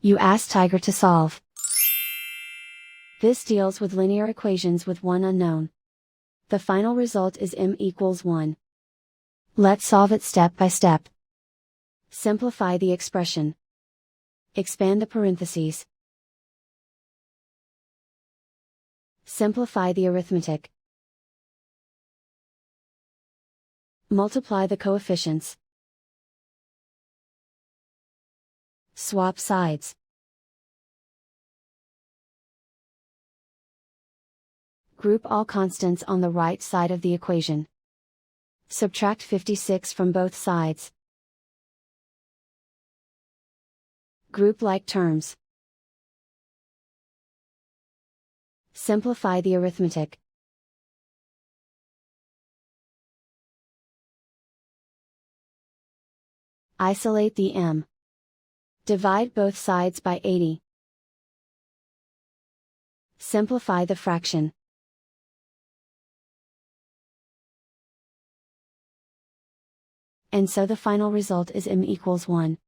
You ask Tiger to solve. This deals with linear equations with one unknown. The final result is m equals 1. Let's solve it step by step. Simplify the expression. Expand the parentheses. Simplify the arithmetic. Multiply the coefficients. Swap sides. Group all constants on the right side of the equation. Subtract 56 from both sides. Group like terms. Simplify the arithmetic. Isolate the m. Divide both sides by 80. Simplify the fraction. And so the final result is m equals 1.